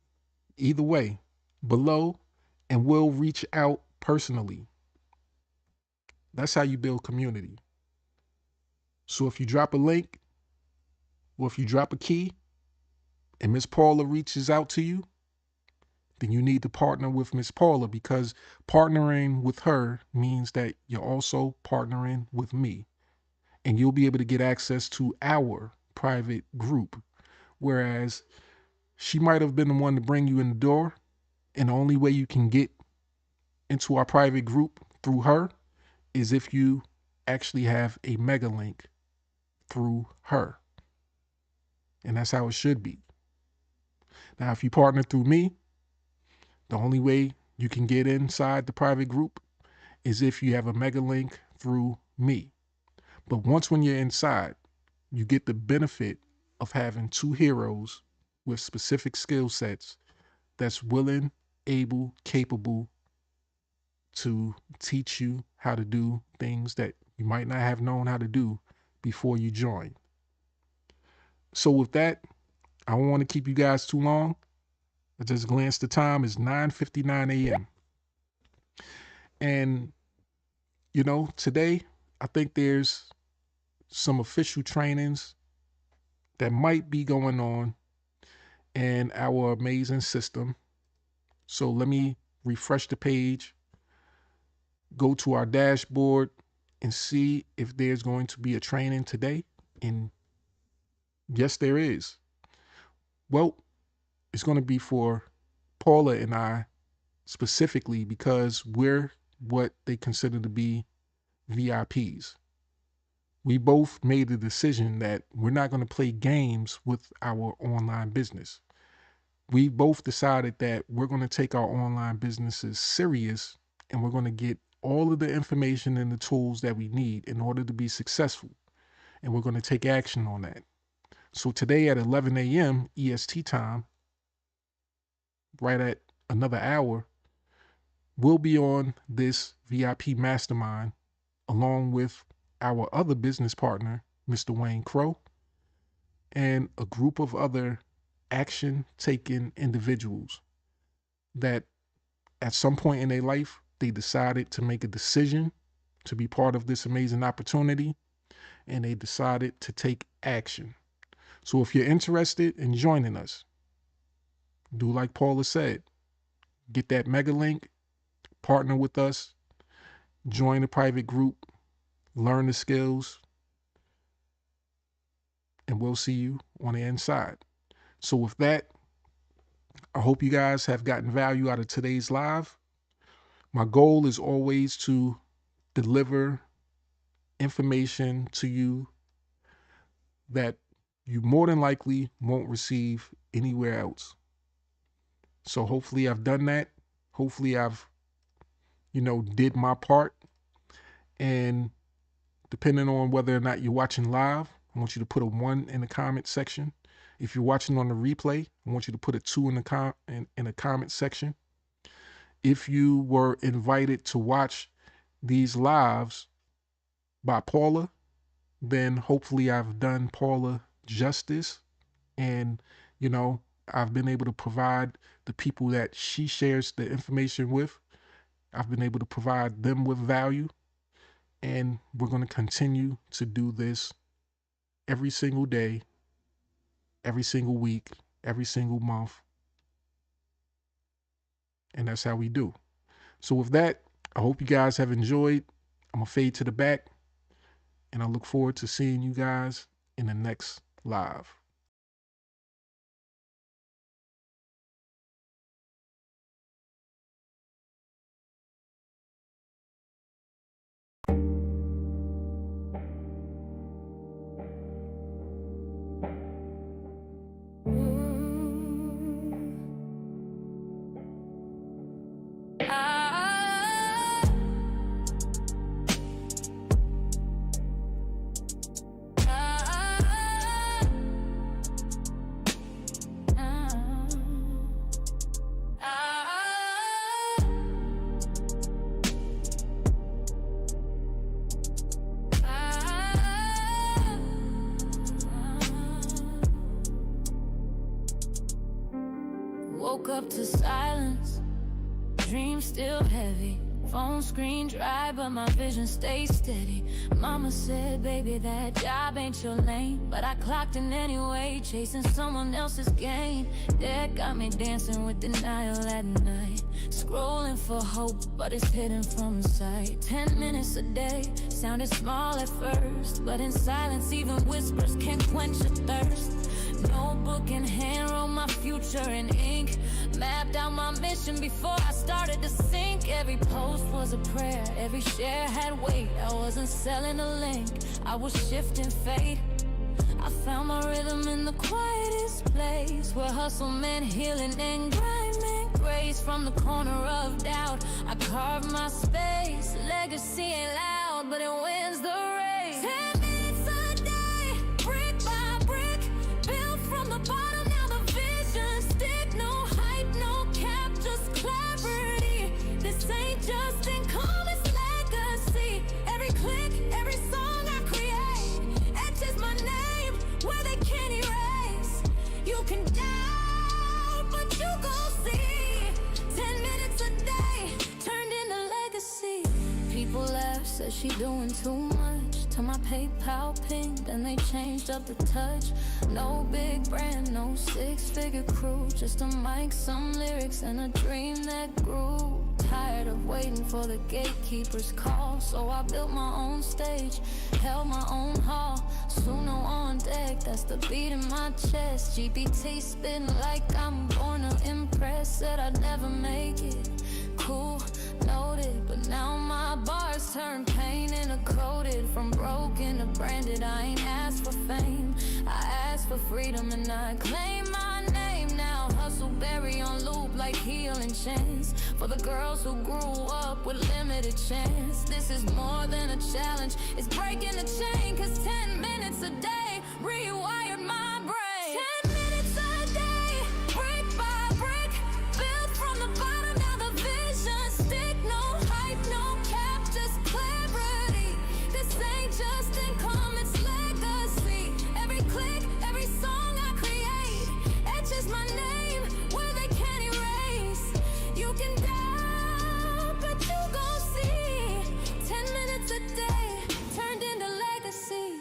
either way, below, and we'll reach out personally. That's how you build community. So if you drop a link or if you drop a key and Miss Paula reaches out to you, then you need to partner with Miss Paula, because partnering with her means that you're also partnering with me. And you'll be able to get access to our private group. Whereas she might have been the one to bring you in the door, and the only way you can get into our private group through her is if you actually have a mega link through her. And that's how it should be. Now, if you partner through me, the only way you can get inside the private group is if you have a mega link through me. But once when you're inside, you get the benefit of having two heroes with specific skill sets that's willing, able, capable to teach you how to do things that you might not have known how to do before you join. So with that, I don't want to keep you guys too long. I just glanced the time. It's 9:59 a.m. And, today, I think there's some official trainings that might be going on in our amazing system. So let me refresh the page, go to our dashboard, and see if there's going to be a training today. And yes, there is. Well, it's going to be for Paula and I specifically, because we're what they consider to be VIPs. We both made the decision that we're not going to play games with our online business. We both decided that we're going to take our online businesses serious, and we're going to get all of the information and the tools that we need in order to be successful. And we're going to take action on that. So today at 11 a.m. EST time, right at another hour, we'll be on this VIP mastermind along with our other business partner, Mr. Wayne Crow, and a group of other action-taking individuals that at some point in their life, they decided to make a decision to be part of this amazing opportunity, and they decided to take action. So if you're interested in joining us, do like Paula said, get that mega link, partner with us, join the private group, learn the skills, and we'll see you on the inside. So with that, I hope you guys have gotten value out of today's live. My goal is always to deliver information to you that you more than likely won't receive anywhere else. So hopefully I've done that. Hopefully I've, did my part. And depending on whether or not you're watching live, I want you to put a 1 in the comment section. If you're watching on the replay, I want you to put a 2 in the comment section. If you were invited to watch these lives by Paula, then hopefully I've done Paula justice. And, I've been able to provide the people that she shares the information with, I've been able to provide them with value. And we're going to continue to do this every single day, every single week, every single month. And that's how we do. So with that, I hope you guys have enjoyed. I'm going to fade to the back. And I look forward to seeing you guys in the next live. Woke up to silence, dreams still heavy. Phone screen dry, but my vision stays steady. Mama said, baby, that job ain't your lane. But I clocked in anyway, chasing someone else's gain. That got me dancing with denial at night. Scrolling for hope, but it's hidden from sight. 10 minutes a day, sounded small at first. But in silence, even whispers can't quench a thirst. Notebook in hand, wrote my future in ink. Mapped out my mission before I started to sink. Every post was a prayer, every share had weight. I wasn't selling a link, I was shifting fate. I found my rhythm in the quietest place, where hustle meant healing and grind meant grace. From the corner of doubt, I carved my space. Legacy ain't loud, but it wins the race. 10 minutes a day, brick by brick, built from the bottom, now the vision stick. No hype, no cap, just clarity. This ain't just income, it's legacy. Every click, every song I create etches my name where they can't erase. You can doubt, but you gon' see. 10 minutes a day turned into legacy. People laugh, said she doing too much. To my PayPal ping, then they changed up the touch. No big brand, no six-figure crew, just a mic, some lyrics, and a dream that grew. Tired of waiting for the gatekeeper's call, so I built my own stage, held my own hall. Suno on deck, that's the beat in my chest. GPT spitting like I'm born to impress. Said I'd never make it, cool, noted. But now my bars turn pain into coded. From broken to branded, I ain't asked for fame, I asked for freedom and I claim my name now. Hustle berry on loop like healing chance, for the girls who grew up with limited chance. This is more than a challenge, it's breaking the chain. Cause 10 minutes a day rewired my brain. 10 minutes a day, brick by brick, built from the bottom, now the vision stick. No hype, no cap, just clarity. This ain't just income, it's legacy. Every click, every song I create etches my name where they can't erase. You can doubt, but you gon' see. 10 minutes a day turned into legacy.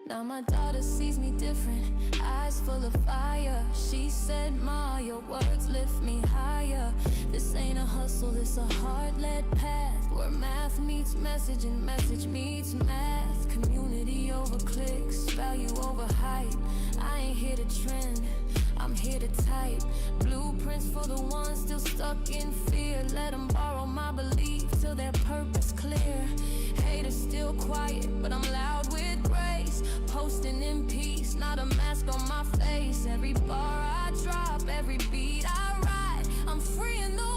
Now my daughter sees me different, eyes eyes full of fire. She said, Ma, your words lift me higher. This ain't a hustle, it's a hard-led path, where math meets message and message meets math. Community over clicks, value over hype. I ain't here to trend, I'm here to type. Blueprints for the ones still stuck in fear. Let them borrow my belief till their purpose clear. Haters still quiet, but I'm loud with grace. Posting in peace, not a mask on my face. Every bar I drop, every beat I write, I'm freeing the